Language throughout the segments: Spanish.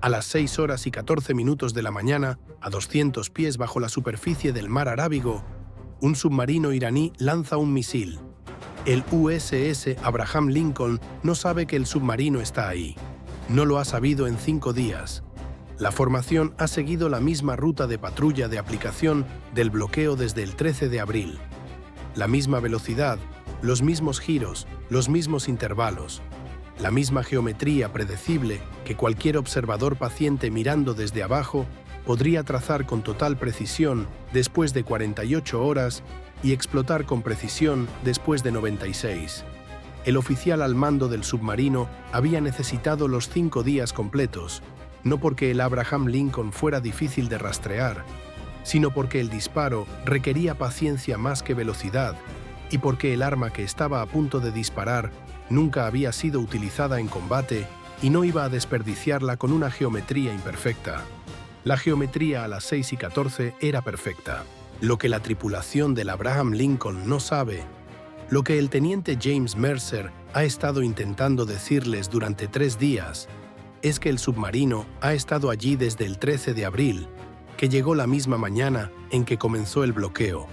A las 6 horas y 14 minutos de la mañana, a 200 pies bajo la superficie del mar Arábigo, un submarino iraní lanza un misil. El USS Abraham Lincoln no sabe que el submarino está ahí. No lo ha sabido en 5 días. La formación ha seguido la misma ruta de patrulla de aplicación del bloqueo desde el 13 de abril. La misma velocidad, los mismos giros, los mismos intervalos, la misma geometría predecible que cualquier observador paciente mirando desde abajo podría trazar con total precisión después de 48 horas y explotar con precisión después de 96. El oficial al mando del submarino había necesitado los 5 días completos, no porque el Abraham Lincoln fuera difícil de rastrear, sino porque el disparo requería paciencia más que velocidad y porque el arma que estaba a punto de disparar nunca había sido utilizada en combate y no iba a desperdiciarla con una geometría imperfecta. La geometría a las 6 y 14 era perfecta. Lo que la tripulación del Abraham Lincoln no sabe, lo que el teniente James Mercer ha estado intentando decirles durante 3 días, es que el submarino ha estado allí desde el 13 de abril, que llegó la misma mañana en que comenzó el bloqueo,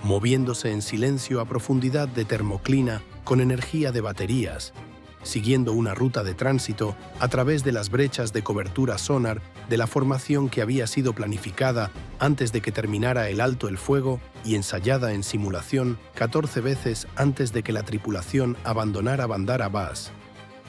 moviéndose en silencio a profundidad de termoclina con energía de baterías, siguiendo una ruta de tránsito a través de las brechas de cobertura sonar de la formación que había sido planificada antes de que terminara el alto el fuego y ensayada en simulación 14 veces antes de que la tripulación abandonara Bandar Abbas,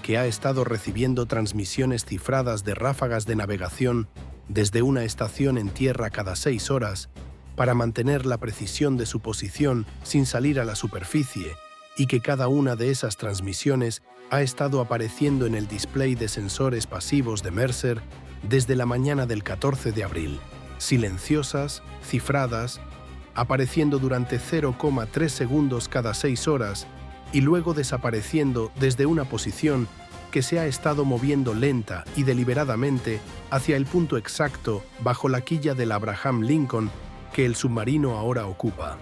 que ha estado recibiendo transmisiones cifradas de ráfagas de navegación desde una estación en tierra cada 6 horas para mantener la precisión de su posición sin salir a la superficie, y que cada una de esas transmisiones ha estado apareciendo en el display de sensores pasivos de Mercer desde la mañana del 14 de abril, silenciosas, cifradas, apareciendo durante 0,3 segundos cada 6 horas y luego desapareciendo desde una posición que se ha estado moviendo lenta y deliberadamente hacia el punto exacto bajo la quilla del Abraham Lincoln que el submarino ahora ocupa.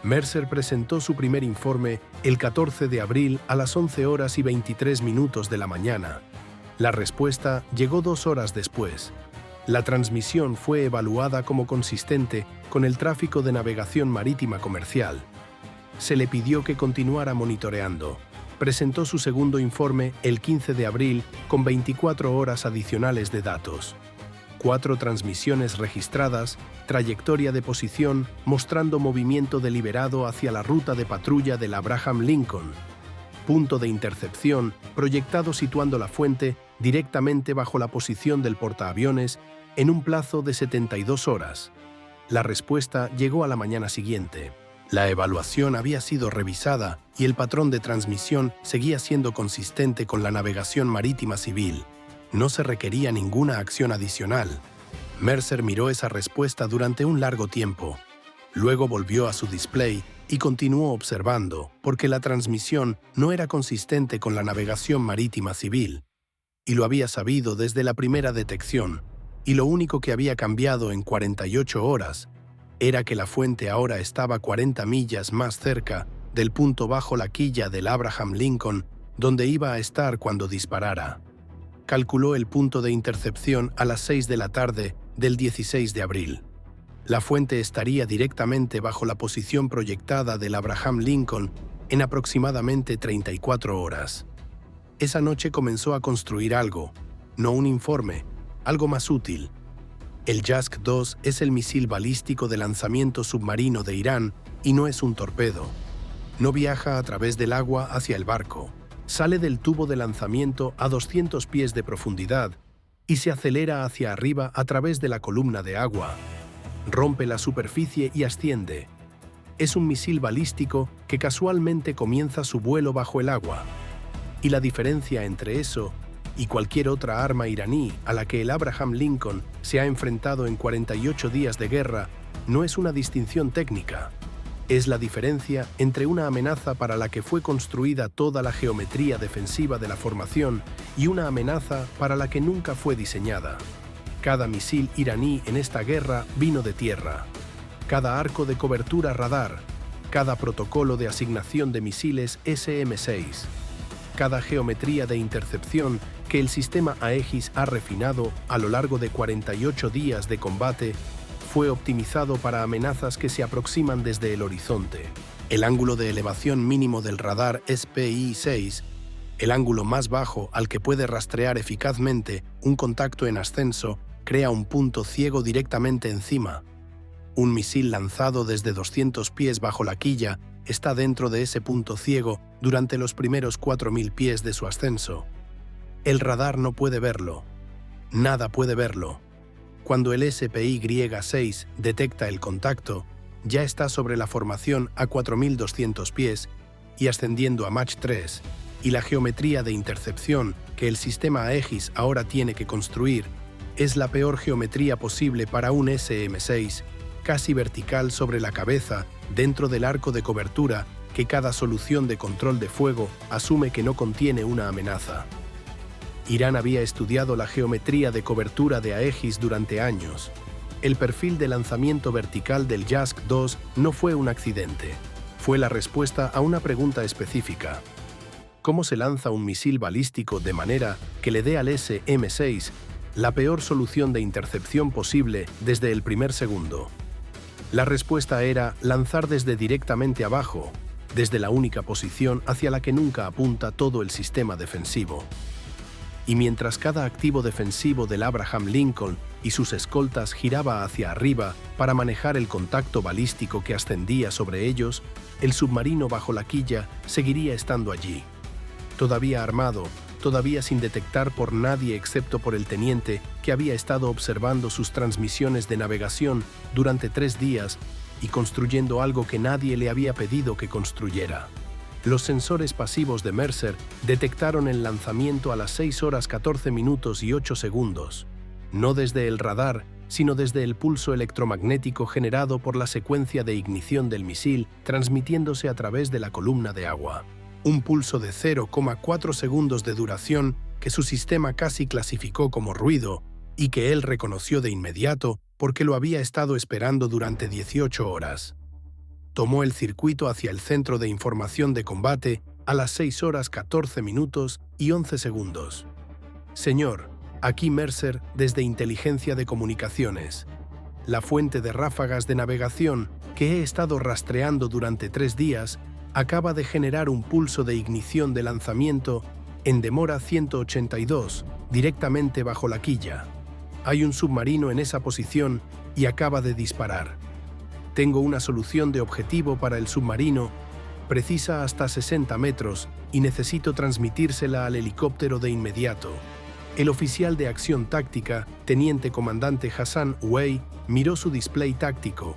Mercer presentó su primer informe el 14 de abril a las 11 horas y 23 minutos de la mañana. La respuesta llegó 2 horas después. La transmisión fue evaluada como consistente con el tráfico de navegación marítima comercial. Se le pidió que continuara monitoreando. Presentó su segundo informe el 15 de abril con 24 horas adicionales de datos. 4 transmisiones registradas, trayectoria de posición mostrando movimiento deliberado hacia la ruta de patrulla del Abraham Lincoln. Punto de intercepción proyectado situando la fuente directamente bajo la posición del portaaviones en un plazo de 72 horas. La respuesta llegó a la mañana siguiente. La evaluación había sido revisada y el patrón de transmisión seguía siendo consistente con la navegación marítima civil. No se requería ninguna acción adicional. Mercer miró esa respuesta durante un largo tiempo. Luego volvió a su display y continuó observando, porque la transmisión no era consistente con la navegación marítima civil. Y lo había sabido desde la primera detección, y lo único que había cambiado en 48 horas era que la fuente ahora estaba 40 millas más cerca del punto bajo la quilla del Abraham Lincoln, donde iba a estar cuando disparara. Calculó el punto de intercepción a las 6 de la tarde del 16 de abril. La fuente estaría directamente bajo la posición proyectada del Abraham Lincoln en aproximadamente 34 horas. Esa noche comenzó a construir algo, no un informe, algo más útil. El Yask-2 es el misil balístico de lanzamiento submarino de Irán y no es un torpedo. No viaja a través del agua hacia el barco. Sale del tubo de lanzamiento a 200 pies de profundidad y se acelera hacia arriba a través de la columna de agua. Rompe la superficie y asciende. Es un misil balístico que casualmente comienza su vuelo bajo el agua. Y la diferencia entre eso y cualquier otra arma iraní a la que el Abraham Lincoln se ha enfrentado en 48 días de guerra no es una distinción técnica. Es la diferencia entre una amenaza para la que fue construida toda la geometría defensiva de la formación y una amenaza para la que nunca fue diseñada. Cada misil iraní en esta guerra vino de tierra. Cada arco de cobertura radar, cada protocolo de asignación de misiles SM-6, cada geometría de intercepción que el sistema Aegis ha refinado a lo largo de 48 días de combate fue optimizado para amenazas que se aproximan desde el horizonte. El ángulo de elevación mínimo del radar SPI-6, el ángulo más bajo al que puede rastrear eficazmente un contacto en ascenso, crea un punto ciego directamente encima. Un misil lanzado desde 200 pies bajo la quilla está dentro de ese punto ciego durante los primeros 4000 pies de su ascenso. El radar no puede verlo. Nada puede verlo. Cuando el SPY-6 detecta el contacto, ya está sobre la formación a 4200 pies y ascendiendo a Mach 3, y la geometría de intercepción que el sistema Aegis ahora tiene que construir es la peor geometría posible para un SM-6, casi vertical sobre la cabeza dentro del arco de cobertura que cada solución de control de fuego asume que no contiene una amenaza. Irán había estudiado la geometría de cobertura de Aegis durante años. El perfil de lanzamiento vertical del JASC-2 no fue un accidente. Fue la respuesta a una pregunta específica. ¿Cómo se lanza un misil balístico de manera que le dé al SM-6 la peor solución de intercepción posible desde el primer segundo? La respuesta era lanzar desde directamente abajo, desde la única posición hacia la que nunca apunta todo el sistema defensivo. Y mientras cada activo defensivo del Abraham Lincoln y sus escoltas giraba hacia arriba para manejar el contacto balístico que ascendía sobre ellos, el submarino bajo la quilla seguiría estando allí. Todavía armado, todavía sin detectar por nadie excepto por el teniente que había estado observando sus transmisiones de navegación durante 3 días y construyendo algo que nadie le había pedido que construyera. Los sensores pasivos de Mercer detectaron el lanzamiento a las 6 horas 14 minutos y 8 segundos, no desde el radar, sino desde el pulso electromagnético generado por la secuencia de ignición del misil transmitiéndose a través de la columna de agua. Un pulso de 0,4 segundos de duración que su sistema casi clasificó como ruido y que él reconoció de inmediato porque lo había estado esperando durante 18 horas. Tomó el circuito hacia el centro de información de combate a las 6 horas 14 minutos y 11 segundos. Señor, aquí Mercer desde Inteligencia de Comunicaciones. La fuente de ráfagas de navegación que he estado rastreando durante 3 días acaba de generar un pulso de ignición de lanzamiento en demora 182, directamente bajo la quilla. Hay un submarino en esa posición y acaba de disparar. Tengo una solución de objetivo para el submarino, precisa hasta 60 metros y necesito transmitírsela al helicóptero de inmediato. El oficial de acción táctica, teniente comandante Hassan Wei, miró su display táctico.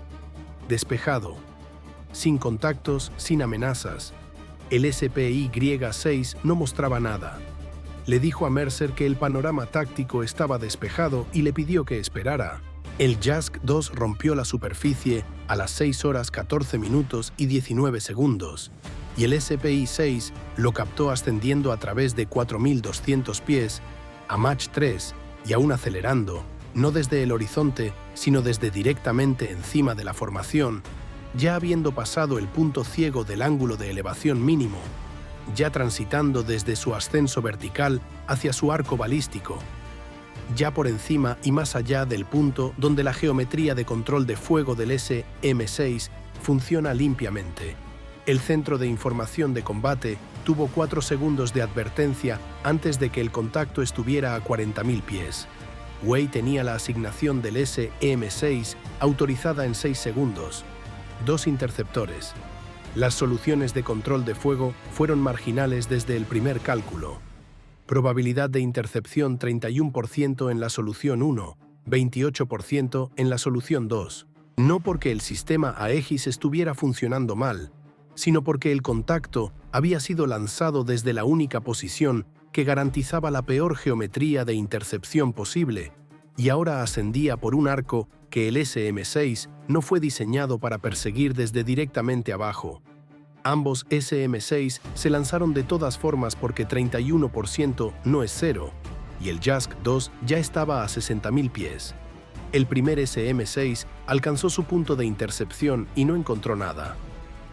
Despejado. Sin contactos, sin amenazas. El SPY-6 no mostraba nada. Le dijo a Mercer que el panorama táctico estaba despejado y le pidió que esperara. El JASC-2 rompió la superficie a las 6 horas 14 minutos y 19 segundos, y el SPY-6 lo captó ascendiendo a través de 4200 pies a Mach 3 y aún acelerando, no desde el horizonte, sino desde directamente encima de la formación, ya habiendo pasado el punto ciego del ángulo de elevación mínimo, ya transitando desde su ascenso vertical hacia su arco balístico, ya por encima y más allá del punto donde la geometría de control de fuego del SM-6 funciona limpiamente. El centro de información de combate tuvo 4 segundos de advertencia antes de que el contacto estuviera a 40.000 pies. Wei tenía la asignación del SM-6 autorizada en 6 segundos. 2 interceptores. Las soluciones de control de fuego fueron marginales desde el primer cálculo. Probabilidad de intercepción 31% en la solución 1, 28% en la solución 2. No porque el sistema Aegis estuviera funcionando mal, sino porque el contacto había sido lanzado desde la única posición que garantizaba la peor geometría de intercepción posible, y ahora ascendía por un arco que el SM-6 no fue diseñado para perseguir desde directamente abajo. Ambos SM-6 se lanzaron de todas formas porque 31% no es cero, y el JASC-2 ya estaba a 60.000 pies. El primer SM-6 alcanzó su punto de intercepción y no encontró nada.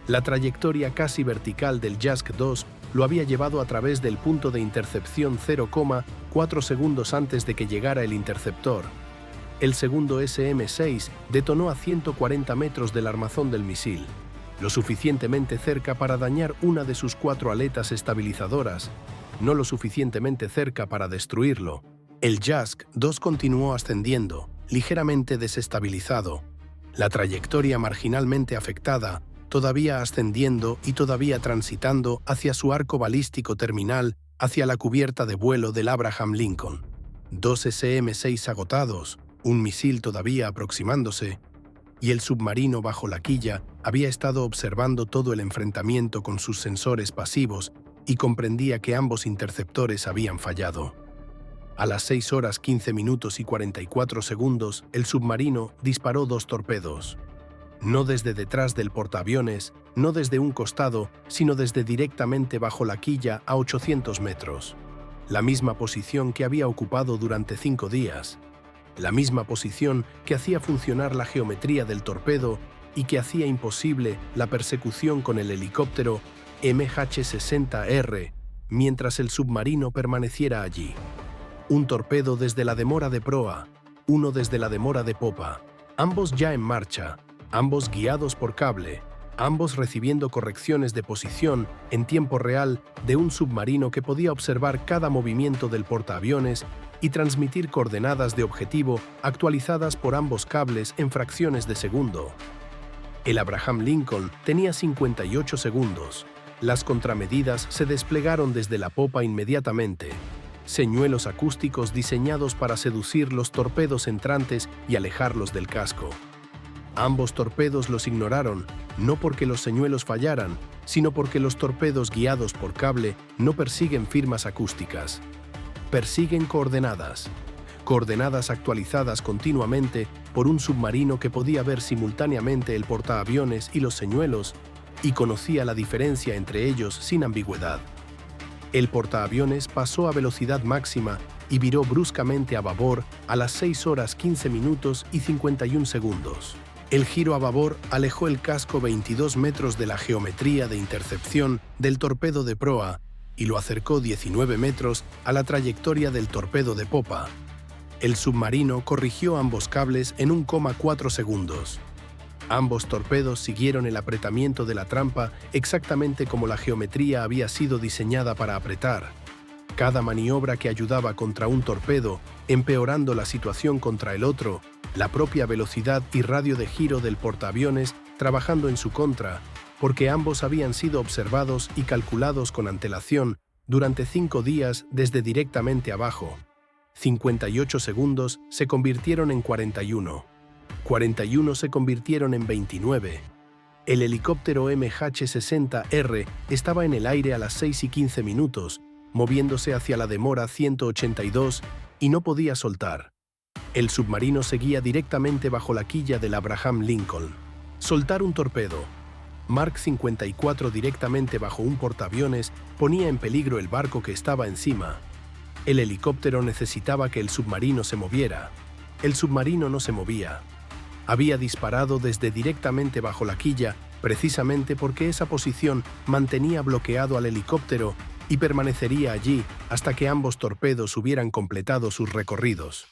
La trayectoria casi vertical del JASC-2 lo había llevado a través del punto de intercepción 0,4 segundos antes de que llegara el interceptor. El segundo SM-6 detonó a 140 metros del armazón del misil, lo suficientemente cerca para dañar una de sus 4 aletas estabilizadoras, no lo suficientemente cerca para destruirlo. El JASC-2 continuó ascendiendo, ligeramente desestabilizado, la trayectoria marginalmente afectada, todavía ascendiendo y todavía transitando hacia su arco balístico terminal, hacia la cubierta de vuelo del Abraham Lincoln. 2 SM-6 agotados, un misil todavía aproximándose, y el submarino bajo la quilla había estado observando todo el enfrentamiento con sus sensores pasivos y comprendía que ambos interceptores habían fallado. A las 6 horas 15 minutos y 44 segundos, el submarino disparó 2 torpedos. No desde detrás del portaaviones, no desde un costado, sino desde directamente bajo la quilla a 800 metros. La misma posición que había ocupado durante 5 días. La misma posición que hacía funcionar la geometría del torpedo y que hacía imposible la persecución con el helicóptero MH-60R, mientras el submarino permaneciera allí. Un torpedo desde la demora de proa, uno desde la demora de popa, ambos ya en marcha, ambos guiados por cable, ambos recibiendo correcciones de posición en tiempo real de un submarino que podía observar cada movimiento del portaaviones y transmitir coordenadas de objetivo actualizadas por ambos cables en fracciones de segundo. El Abraham Lincoln tenía 58 segundos. Las contramedidas se desplegaron desde la popa inmediatamente. Señuelos acústicos diseñados para seducir los torpedos entrantes y alejarlos del casco. Ambos torpedos los ignoraron, no porque los señuelos fallaran, sino porque los torpedos guiados por cable no persiguen firmas acústicas. Persiguen coordenadas. Coordenadas actualizadas continuamente por un submarino que podía ver simultáneamente el portaaviones y los señuelos y conocía la diferencia entre ellos sin ambigüedad. El portaaviones pasó a velocidad máxima y viró bruscamente a babor a las 6 horas 15 minutos y 51 segundos. El giro a babor alejó el casco 22 metros de la geometría de intercepción del torpedo de proa y lo acercó 19 metros a la trayectoria del torpedo de popa. El submarino corrigió ambos cables en 1,4 segundos. Ambos torpedos siguieron el apretamiento de la trampa exactamente como la geometría había sido diseñada para apretar. Cada maniobra que ayudaba contra un torpedo, empeorando la situación contra el otro, la propia velocidad y radio de giro del portaaviones trabajando en su contra, porque ambos habían sido observados y calculados con antelación durante 5 días desde directamente abajo. 58 segundos se convirtieron en 41. 41 se convirtieron en 29. El helicóptero MH-60R estaba en el aire a las 6 y 15 minutos, moviéndose hacia la demora 182 y no podía soltar. El submarino seguía directamente bajo la quilla del Abraham Lincoln. Soltar un torpedo. Mark 54 directamente bajo un portaaviones ponía en peligro el barco que estaba encima. El helicóptero necesitaba que el submarino se moviera. El submarino no se movía. Había disparado desde directamente bajo la quilla precisamente porque esa posición mantenía bloqueado al helicóptero y permanecería allí hasta que ambos torpedos hubieran completado sus recorridos.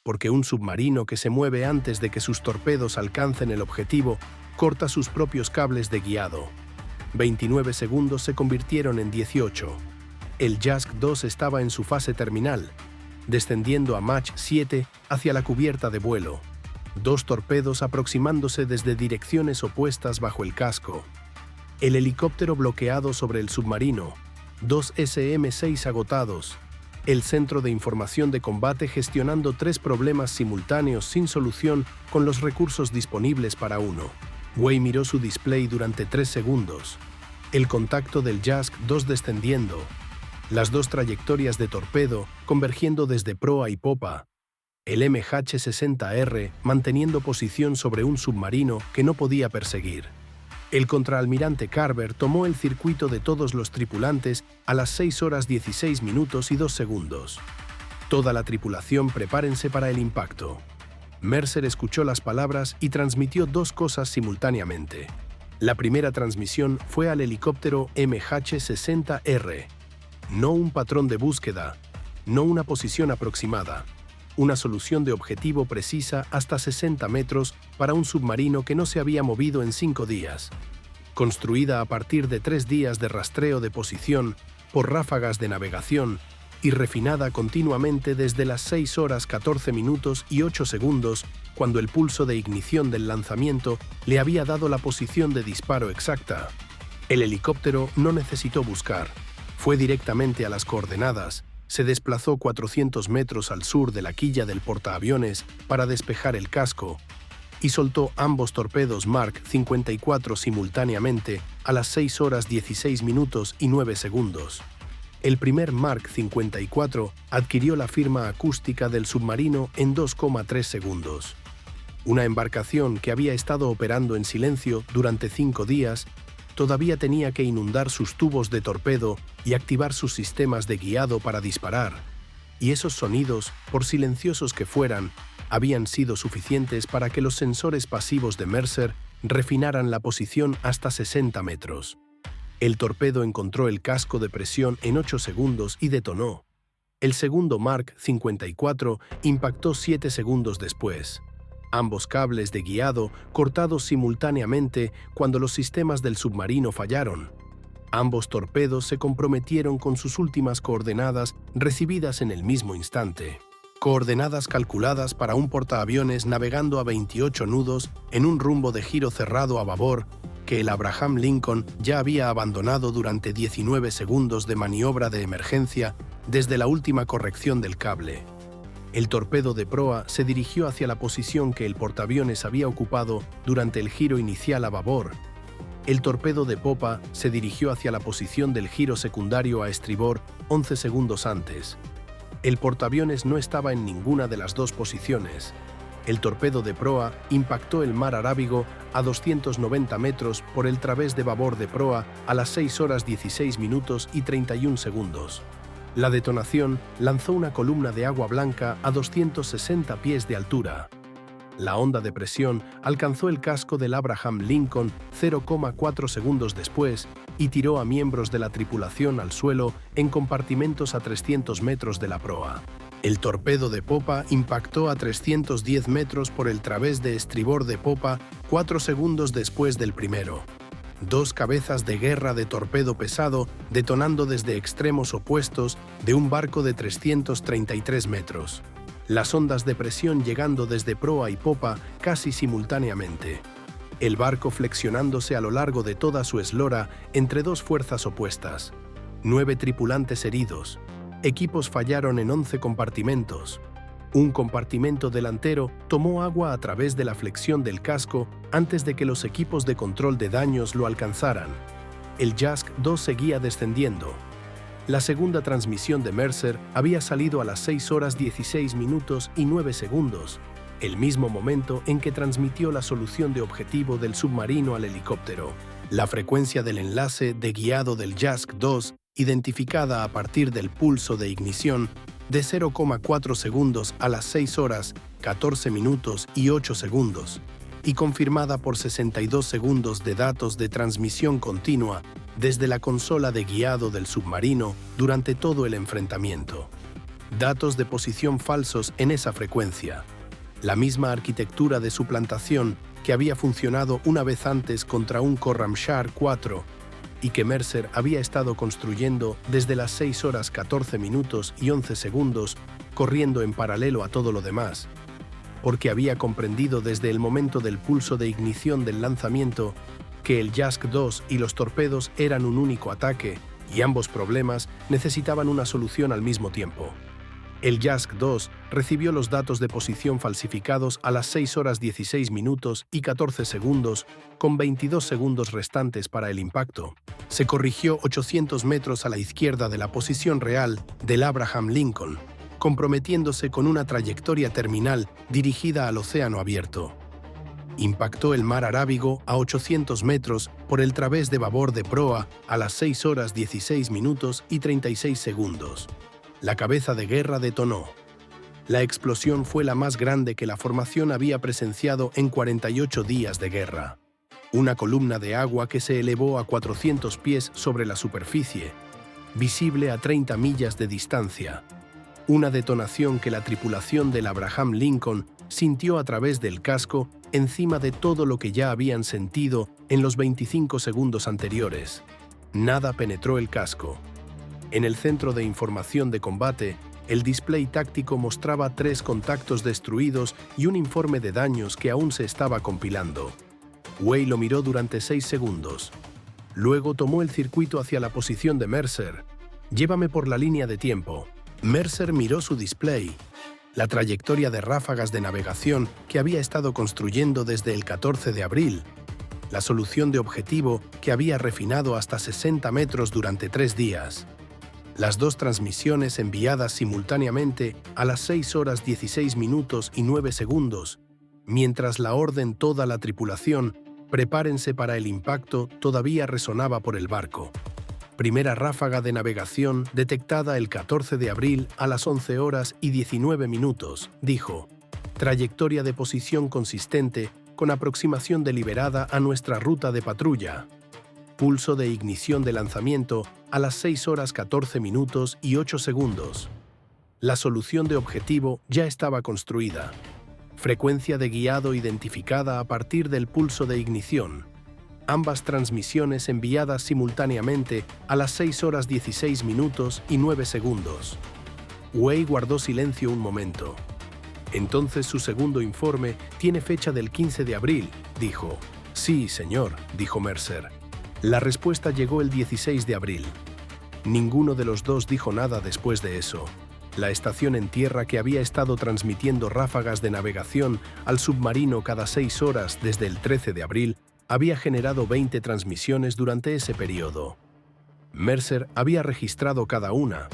Porque un submarino que se mueve antes de que sus torpedos alcancen el objetivo corta sus propios cables de guiado. 29 segundos se convirtieron en 18. El JASC-2 estaba en su fase terminal, descendiendo a Mach 7 hacia la cubierta de vuelo. 2 torpedos aproximándose desde direcciones opuestas bajo el casco. El helicóptero bloqueado sobre el submarino. 2 SM-6 agotados. El centro de información de combate gestionando 3 problemas simultáneos sin solución con los recursos disponibles para uno. Way miró su display durante 3 segundos. El contacto del JASC-2 descendiendo. Las 2 trayectorias de torpedo convergiendo desde proa y popa. El MH-60R manteniendo posición sobre un submarino que no podía perseguir. El contraalmirante Carver tomó el circuito de todos los tripulantes a las 6 horas 16 minutos y 2 segundos. Toda la tripulación prepárense para el impacto. Mercer escuchó las palabras y transmitió 2 cosas simultáneamente. La primera transmisión fue al helicóptero MH-60R. No un patrón de búsqueda, no una posición aproximada, una solución de objetivo precisa hasta 60 metros para un submarino que no se había movido en 5 días. Construida a partir de 3 días de rastreo de posición por ráfagas de navegación y refinada continuamente desde las 6 horas 14 minutos y 8 segundos, cuando el pulso de ignición del lanzamiento le había dado la posición de disparo exacta. El helicóptero no necesitó buscar. Fue directamente a las coordenadas, se desplazó 400 metros al sur de la quilla del portaaviones para despejar el casco y soltó ambos torpedos Mark 54 simultáneamente a las 6 horas 16 minutos y 9 segundos. El primer Mark 54 adquirió la firma acústica del submarino en 2,3 segundos. Una embarcación que había estado operando en silencio durante 5 días todavía tenía que inundar sus tubos de torpedo y activar sus sistemas de guiado para disparar, y esos sonidos, por silenciosos que fueran, habían sido suficientes para que los sensores pasivos de Mercer refinaran la posición hasta 60 metros. El torpedo encontró el casco de presión en 8 segundos y detonó. El segundo Mark 54 impactó 7 segundos después. Ambos cables de guiado cortados simultáneamente cuando los sistemas del submarino fallaron. Ambos torpedos se comprometieron con sus últimas coordenadas recibidas en el mismo instante. Coordenadas calculadas para un portaaviones navegando a 28 nudos en un rumbo de giro cerrado a babor que el Abraham Lincoln ya había abandonado durante 19 segundos de maniobra de emergencia desde la última corrección del cable. El torpedo de proa se dirigió hacia la posición que el portaaviones había ocupado durante el giro inicial a babor. El torpedo de popa se dirigió hacia la posición del giro secundario a estribor 11 segundos antes. El portaaviones no estaba en ninguna de las dos posiciones. El torpedo de proa impactó el mar Arábigo a 290 metros por el través de babor de proa a las 6 horas 16 minutos y 31 segundos. La detonación lanzó una columna de agua blanca a 260 pies de altura. La onda de presión alcanzó el casco del Abraham Lincoln 0,4 segundos después y tiró a miembros de la tripulación al suelo en compartimentos a 300 metros de la proa. El torpedo de popa impactó a 310 metros por el través de estribor de popa 4 segundos después del primero. 2 cabezas de guerra de torpedo pesado detonando desde extremos opuestos de un barco de 333 metros. Las ondas de presión llegando desde proa y popa casi simultáneamente. El barco flexionándose a lo largo de toda su eslora entre 2 fuerzas opuestas. 9 tripulantes heridos. Equipos fallaron en 11 compartimentos. Un compartimento delantero tomó agua a través de la flexión del casco antes de que los equipos de control de daños lo alcanzaran. El JASC 2 seguía descendiendo. La segunda transmisión de Mercer había salido a las 6 horas 16 minutos y 9 segundos, el mismo momento en que transmitió la solución de objetivo del submarino al helicóptero. La frecuencia del enlace de guiado del JASC 2, identificada a partir del pulso de ignición, de 0,4 segundos a las 6 horas, 14 minutos y 8 segundos, y confirmada por 62 segundos de datos de transmisión continua desde la consola de guiado del submarino durante todo el enfrentamiento. Datos de posición falsos en esa frecuencia. La misma arquitectura de suplantación que había funcionado una vez antes contra un Khorramshahr 4 y que Mercer había estado construyendo desde las 6 horas 14 minutos y 11 segundos, corriendo en paralelo a todo lo demás, porque había comprendido desde el momento del pulso de ignición del lanzamiento que el JASC 2 y los torpedos eran un único ataque y ambos problemas necesitaban una solución al mismo tiempo. El JASC 2 recibió los datos de posición falsificados a las 6 horas 16 minutos y 14 segundos, con 22 segundos restantes para el impacto. Se corrigió 800 metros a la izquierda de la posición real del Abraham Lincoln, comprometiéndose con una trayectoria terminal dirigida al océano abierto. Impactó el mar Arábigo a 800 metros por el través de babor de proa a las 6 horas 16 minutos y 36 segundos. La cabeza de guerra detonó. La explosión fue la más grande que la formación había presenciado en 48 días de guerra. Una columna de agua que se elevó a 400 pies sobre la superficie, visible a 30 millas de distancia. Una detonación que la tripulación del Abraham Lincoln sintió a través del casco encima de todo lo que ya habían sentido en los 25 segundos anteriores. Nada penetró el casco. En el centro de información de combate, el display táctico mostraba 3 contactos destruidos y un informe de daños que aún se estaba compilando. Way lo miró durante 6 segundos. Luego tomó el circuito hacia la posición de Mercer. «Llévame por la línea de tiempo». Mercer miró su display. La trayectoria de ráfagas de navegación que había estado construyendo desde el 14 de abril. La solución de objetivo que había refinado hasta 60 metros durante 3 días. Las 2 transmisiones enviadas simultáneamente a las 6 horas 16 minutos y 9 segundos, mientras la orden toda la tripulación, prepárense para el impacto, todavía resonaba por el barco. Primera ráfaga de navegación detectada el 14 de abril a las 11 horas y 19 minutos, dijo. Trayectoria de posición consistente con aproximación deliberada a nuestra ruta de patrulla. Pulso de ignición de lanzamiento a las 6 horas 14 minutos y 8 segundos. La solución de objetivo ya estaba construida. Frecuencia de guiado identificada a partir del pulso de ignición. Ambas transmisiones enviadas simultáneamente a las 6 horas 16 minutos y 9 segundos. Way guardó silencio un momento. Entonces su segundo informe tiene fecha del 15 de abril, dijo. Sí, señor, dijo Mercer. La respuesta llegó el 16 de abril. Ninguno de los dos dijo nada después de eso. La estación en tierra que había estado transmitiendo ráfagas de navegación al submarino cada 6 horas desde el 13 de abril había generado 20 transmisiones durante ese periodo. Mercer había registrado cada una: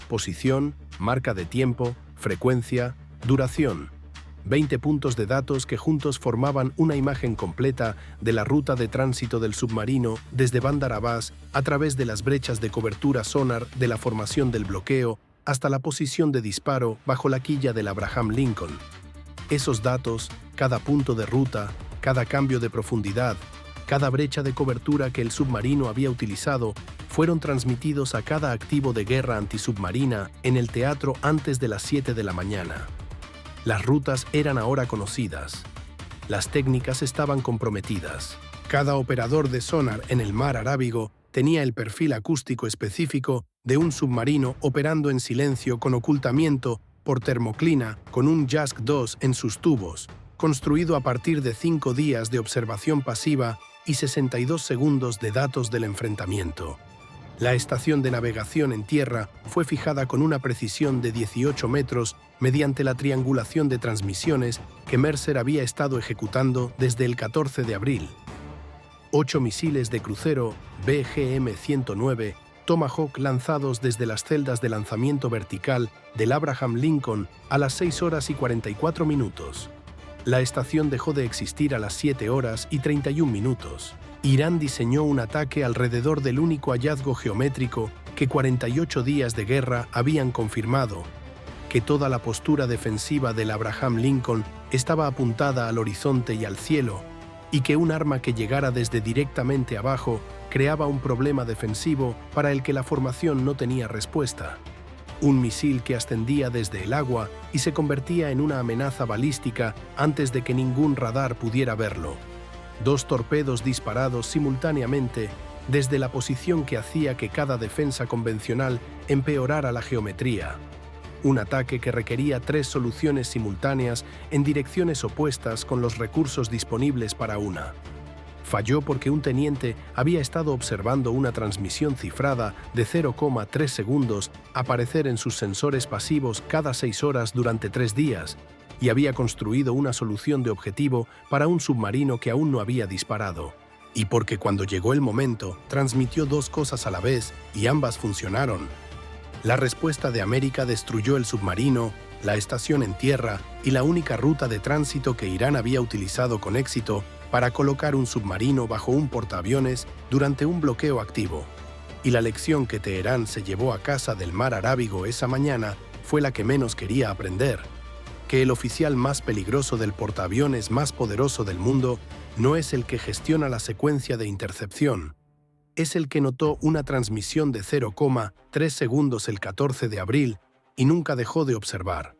posición, marca de tiempo, frecuencia, duración. 20 puntos de datos que juntos formaban una imagen completa de la ruta de tránsito del submarino desde Bandar Abbas a través de las brechas de cobertura sonar de la formación del bloqueo hasta la posición de disparo bajo la quilla del Abraham Lincoln. Esos datos, cada punto de ruta, cada cambio de profundidad, cada brecha de cobertura que el submarino había utilizado, fueron transmitidos a cada activo de guerra antisubmarina en el teatro antes de las 7 de la mañana. Las rutas eran ahora conocidas. Las técnicas estaban comprometidas. Cada operador de sonar en el mar Arábigo tenía el perfil acústico específico de un submarino operando en silencio con ocultamiento por termoclina con un JASC 2 en sus tubos, construido a partir de 5 días de observación pasiva y 62 segundos de datos del enfrentamiento. La estación de navegación en tierra fue fijada con una precisión de 18 metros mediante la triangulación de transmisiones que Mercer había estado ejecutando desde el 14 de abril. 8 misiles de crucero BGM-109 Tomahawk lanzados desde las celdas de lanzamiento vertical del Abraham Lincoln a las 6 horas y 44 minutos. La estación dejó de existir a las 7 horas y 31 minutos. Irán diseñó un ataque alrededor del único hallazgo geométrico que 48 días de guerra habían confirmado, que toda la postura defensiva del Abraham Lincoln estaba apuntada al horizonte y al cielo, y que un arma que llegara desde directamente abajo creaba un problema defensivo para el que la formación no tenía respuesta. Un misil que ascendía desde el agua y se convertía en una amenaza balística antes de que ningún radar pudiera verlo. 2 torpedos disparados simultáneamente desde la posición que hacía que cada defensa convencional empeorara la geometría. Un ataque que requería 3 soluciones simultáneas en direcciones opuestas con los recursos disponibles para una. Falló porque un teniente había estado observando una transmisión cifrada de 0,3 segundos aparecer en sus sensores pasivos cada 6 horas durante 3 días y había construido una solución de objetivo para un submarino que aún no había disparado. Y porque cuando llegó el momento, transmitió 2 cosas a la vez y ambas funcionaron. La respuesta de América destruyó el submarino, la estación en tierra y la única ruta de tránsito que Irán había utilizado con éxito para colocar un submarino bajo un portaaviones durante un bloqueo activo. Y la lección que Teherán se llevó a casa del mar Arábigo esa mañana fue la que menos quería aprender: que el oficial más peligroso del portaaviones más poderoso del mundo no es el que gestiona la secuencia de intercepción. Es el que notó una transmisión de 0,3 segundos el 14 de abril y nunca dejó de observar.